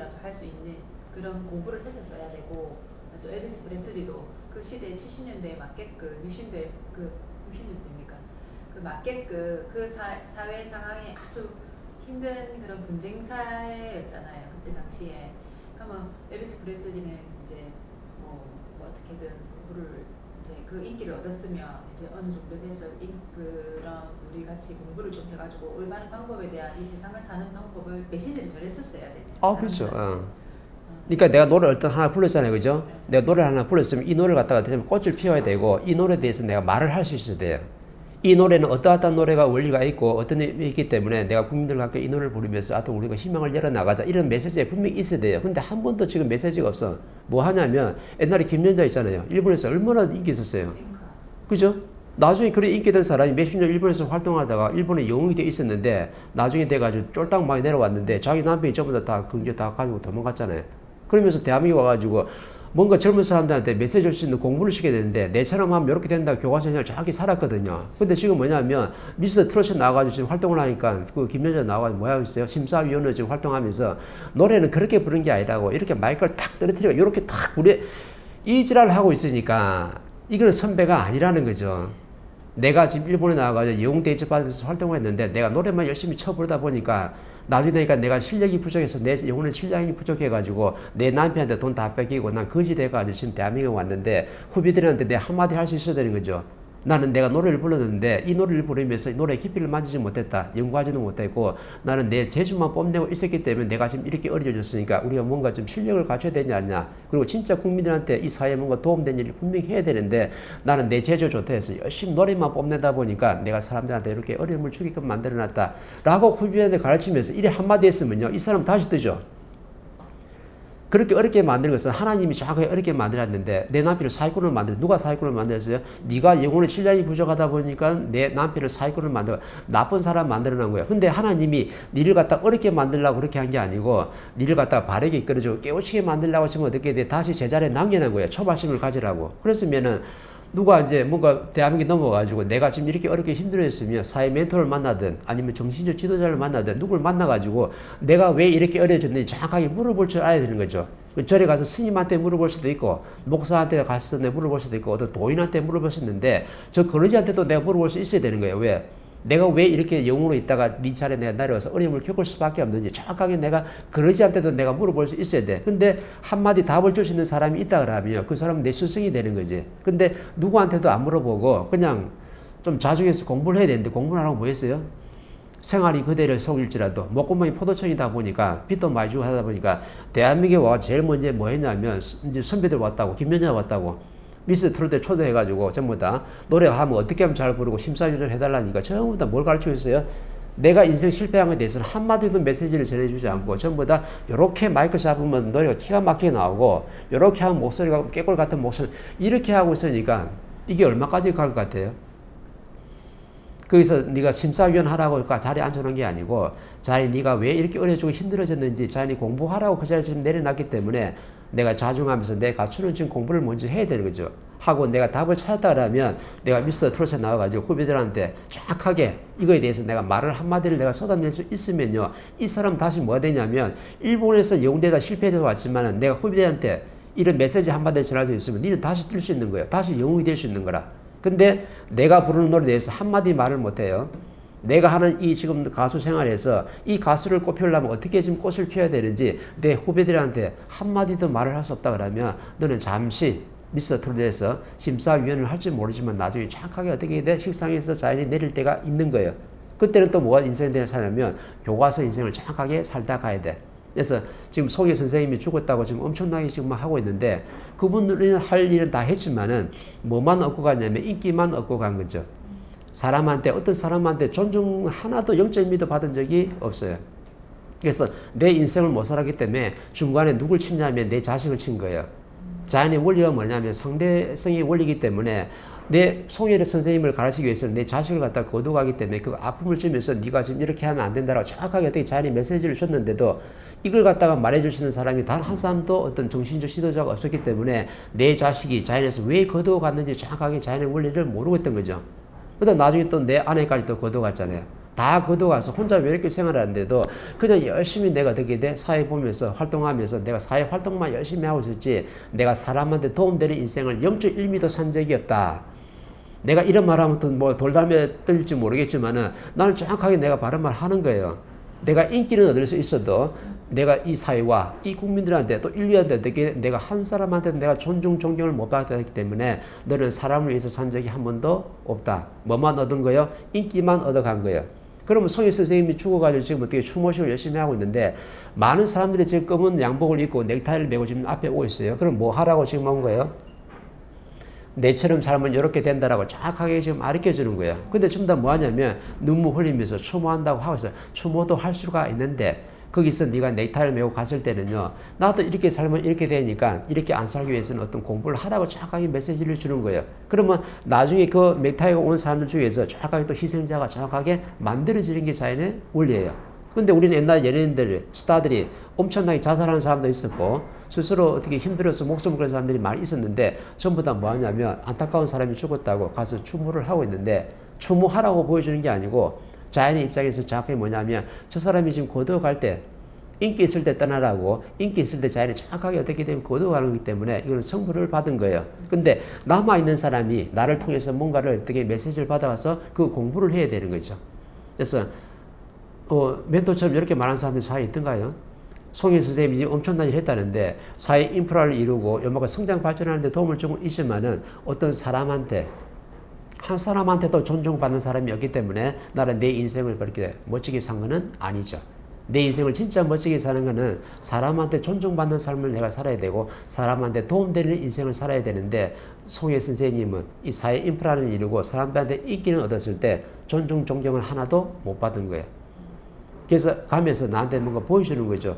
정도라도 할 수 있는 그런 공부를 했었어야 되고, 저 엘비스 프레슬리도 그 시대에 70년대에 맞게끔 60년대입니까? 그 맞게끔 그 사회 상황이 아주 힘든 그런 분쟁 사회였잖아요. 그때 당시에. 그러면 엘비스 프레슬리는 이제 뭐 어떻게든 공부를 이제 그 인기를 얻었으면 이제 어느 정도 돼서 그런 우리 같이 공부를 좀 해가지고 올바른 방법에 대한 이 세상을 사는 방법을 메시지를 전했었어야 되는. 그렇죠. 그러니까 내가 노래 어떤 하나 불렀잖아요, 그죠? 내가 노래 하나 불렀으면 이 노래를 갖다가 꽃을 피워야 되고 이 노래에 대해서 내가 말을 할 수 있어야 돼요. 이 노래는 어떠한 노래가 원리가 있고 어떤 의미가 있기 때문에 내가 국민들과 함께 이 노래를 부르면서 우리가 희망을 열어나가자 이런 메시지가 분명히 있어야 돼요. 근데 한 번도 지금 메시지가 없어. 뭐 하냐면 옛날에 김연자 있잖아요. 일본에서 얼마나 인기 있었어요. 그죠? 나중에 그래 인기된 사람이 몇십 년 일본에서 활동하다가 일본에 영웅이 돼 있었는데 나중에 돼가지고 쫄딱 많이 내려왔는데 자기 남편이 전부 다 경제 다 가지고 도망갔잖아요. 그러면서 대한민국 와가지고 뭔가 젊은 사람들한테 메시지 줄 수 있는 공부를 시켜야 되는데 내처럼 하면 이렇게 된다 교과서를 정확히 살았거든요. 근데 지금 뭐냐면 미스터 트롯이 나와가지고 지금 활동을 하니까 그 김연자 나와가지고 뭐 하고 있어요? 심사위원으로 지금 활동하면서 노래는 그렇게 부른 게 아니라고 이렇게 마이크를 탁 떨어뜨리고 이렇게 탁 우리 이 지랄을 하고 있으니까 이거는 선배가 아니라는 거죠. 내가 지금 일본에 나와가지고 영웅 대접 받으면서 활동을 했는데 내가 노래만 열심히 쳐 부르다 보니까 나중에 되니까 내가 실력이 부족해서 내 영혼의 실력이 부족해가지고 내 남편한테 돈 다 뺏기고 난 거지 돼가지고 지금 대한민국에 왔는데 후배들한테 내 한마디 할 수 있어야 되는 거죠. 나는 내가 노래를 불렀는데 이 노래를 부르면서 노래의 깊이를 만지지 못했다. 연구하지도 못했고 나는 내 재주만 뽐내고 있었기 때문에 내가 지금 이렇게 어려졌으니까 우리가 뭔가 좀 실력을 갖춰야 되지 않냐. 그리고 진짜 국민들한테 이 사회에 뭔가 도움되는 일을 분명히 해야 되는데 나는 내 재주 좋다 해서 열심히 노래만 뽐내다 보니까 내가 사람들한테 이렇게 어려움을 주게끔 만들어놨다. 라고 후배한테 가르치면서 이래 한마디 했으면요. 이 사람 다시 뜨죠. 그렇게 어렵게 만드는 것은 하나님이 정확하게 어렵게 만들었는데 내 남편을 사기꾼을 만들어. 누가 사기꾼을 만들었어요? 네가 영혼의 신량이 부족하다 보니까 내 남편을 사기꾼을 만들어. 나쁜 사람 만들어 놓은 거예요. 근데 하나님이 니를 갖다 어렵게 만들려고 그렇게 한 게 아니고 니를 갖다 바르게 이끌어주고 깨우치게 만들려고 하면 어떻게 돼? 다시 제자리에 남겨놓은 거예요. 초발심을 가지라고. 그랬으면은 누가 이제 뭔가 대한민국에 넘어가지고 내가 지금 이렇게 어렵게 힘들어했으면 사회 멘토를 만나든 아니면 정신적 지도자를 만나든 누굴 만나가지고 내가 왜 이렇게 어려졌는지 정확하게 물어볼 줄 알아야 되는 거죠. 절에 가서 스님한테 물어볼 수도 있고 목사한테 가서 내가 물어볼 수도 있고 어떤 도인한테 물어볼 수 있는데 저 거르지한테도 내가 물어볼 수 있어야 되는 거예요. 왜? 내가 왜 이렇게 영으로 있다가 네 차례 내가 내려와서 어려움을 겪을 수밖에 없는지 정확하게 내가 그러지한테도 내가 물어볼 수 있어야 돼. 근데 한마디 답을 줄 수 있는 사람이 있다 그러면 그 사람은 내 스승이 되는 거지. 근데 누구한테도 안 물어보고 그냥 좀 자중해서 공부를 해야 되는데 공부를 하라고 뭐 했어요? 생활이 그대를 속일지라도 목구멍이 포도청이다 보니까 빚도 많이 주고 하다 보니까 대한민국에 와 제일 먼저 뭐 했냐면 이제 선배들 왔다고 김연자 왔다고 미스 트롯에 초대해가지고 전부 다 노래하면 어떻게 하면 잘 부르고 심사위원 해달라니까 전부 다 뭘 가르치고 있어요? 내가 인생 실패한 것에 대해서는 한마디도 메시지를 전해주지 않고 전부 다 요렇게 마이크 잡으면 노래가 기가 막히게 나오고 요렇게 하면 목소리가 깨골 같은 목소리 이렇게 하고 있으니까 이게 얼마까지 갈 것 같아요? 거기서 네가 심사위원 하라고 자리에 앉혀놓은 게 아니고 자기 네가 왜 이렇게 어려지고 힘들어졌는지 자기 공부하라고 그 자리에 지금 내려놨기 때문에 내가 자중하면서 내 갖추는 지금 공부를 먼저 해야 되는 거죠. 하고 내가 답을 찾았다 그러면 내가 미스터 트롯에 나와가지고 후배들한테 정확하게 이거에 대해서 내가 말을 한마디를 내가 쏟아낼 수 있으면요. 이 사람 다시 뭐가 되냐면 일본에서 영대가 실패해서 왔지만은 내가 후배들한테 이런 메시지 한마디를 전할 수 있으면 니는 다시 뛸 수 있는 거예요. 다시 영웅이 될 수 있는 거라. 근데 내가 부르는 노래에 대해서 한마디 말을 못해요. 내가 하는 이 지금 가수 생활에서 이 가수를 꽃피우려면 어떻게 지금 꽃을 피워야 되는지 내 후배들한테 한마디도 말을 할 수 없다 그러면 너는 잠시 미스터 트롯에서 심사위원을 할지 모르지만 나중에 정확하게 어떻게 돼? 식상에서 자연이 내릴 때가 있는 거예요. 그때는 또 뭐가 인생이 되는 사람이면 교과서 인생을 정확하게 살다 가야 돼. 그래서 지금 송혜 선생님이 죽었다고 지금 엄청나게 지금 하고 있는데 그분들은 할 일은 다 했지만은 뭐만 얻고 갔냐면 인기만 얻고 간 거죠. 사람한테 어떤 사람한테 존중 하나도 0.1도 받은 적이 없어요. 그래서 내 인생을 못 살았기 때문에 중간에 누굴 치냐면 내 자식을 친 거예요. 자연의 원리가 뭐냐면 상대성의 원리이기 때문에 내 송혜를 선생님을 가르치기 위해서는 내 자식을 갖다 거둬가기 때문에 그 아픔을 주면서 네가 지금 이렇게 하면 안 된다라고 정확하게 어떻게 자연이 메시지를 줬는데도 이걸 갖다가 말해줄 수 있는 사람이 단 한 사람도 어떤 정신적 지도자가 없었기 때문에 내 자식이 자연에서 왜 거둬갔는지 정확하게 자연의 원리를 모르고 있던 거죠. 그러다 나중에 또 내 아내까지 또 거둬갔잖아요. 다 걷어가서 혼자 외롭게 생활하는데도 그냥 열심히 내가 되게 돼 사회 보면서 활동하면서 내가 사회 활동만 열심히 하고 있었지 내가 사람한테 도움되는 인생을 0.1미도 산 적이 없다. 내가 이런 말하면 또 뭐 돌담에 뜰지 모르겠지만은 나는 정확하게 내가 바른 말 하는 거예요. 내가 인기는 얻을 수 있어도 내가 이 사회와 이 국민들한테 또 인류한테 어떻게 내가 한 사람한테 내가 존경을 못 받았기 때문에 너는 사람을 위해서 산 적이 한 번도 없다. 뭐만 얻은 거요? 인기만 얻어간 거예요. 그러면 송혜 선생님이 죽어가지고 지금 어떻게 추모식을 열심히 하고 있는데 많은 사람들이 지금 검은 양복을 입고 넥타이를 메고 지금 앞에 오고 있어요. 그럼 뭐 하라고 지금 온 거예요? 내처럼 살면 이렇게 된다라고 정확하게 지금 가르쳐 주는 거예요. 근데 전부 다 뭐 하냐면 눈물 흘리면서 추모한다고 하고 있어요. 추모도 할 수가 있는데 거기서 네가 넥타이를 메고 갔을 때는요. 나도 이렇게 살면 이렇게 되니까 이렇게 안 살기 위해서는 어떤 공부를 하라고 정확하게 메시지를 주는 거예요. 그러면 나중에 그 넥타이가 온 사람들 중에서 정확하게 또 희생자가 정확하게 만들어지는 게 자연의 원리예요. 근데 우리는 옛날 연예인들, 스타들이 엄청나게 자살하는 사람도 있었고 스스로 어떻게 힘들어서 목숨을 걸는 사람들이 많이 있었는데 전부 다 뭐 하냐면 안타까운 사람이 죽었다고 가서 추모를 하고 있는데 추모하라고 보여주는 게 아니고 자연의 입장에서 정확히 뭐냐면 저 사람이 지금 고도갈 때 인기 있을 때 떠나라고 인기 있을 때 자연이 정확하게 어떻게 되면 고도가는 거기 때문에 이거는 성불을 받은 거예요. 근데 남아있는 사람이 나를 통해서 뭔가를 어떻게 메시지를 받아와서 그 공부를 해야 되는 거죠. 그래서 멘토처럼 이렇게 말하는 사람들이 사회에 있던가요? 송혜 선생님이 엄청난 일을 했다는데 사회 인프라를 이루고 연마가 성장 발전하는 데 도움을 주고 있지만은 어떤 사람한테 한 사람한테도 존중받는 사람이 없기 때문에 나는 내 인생을 그렇게 멋지게 산 거는 아니죠. 내 인생을 진짜 멋지게 사는 거는 사람한테 존중받는 삶을 내가 살아야 되고 사람한테 도움되는 인생을 살아야 되는데 송혜 선생님은 이 사회 인프라를 이루고 사람들한테 인기는 얻었을 때 존중을 하나도 못 받은 거예요. 그래서 가면서 나한테 뭔가 보여주는 거죠.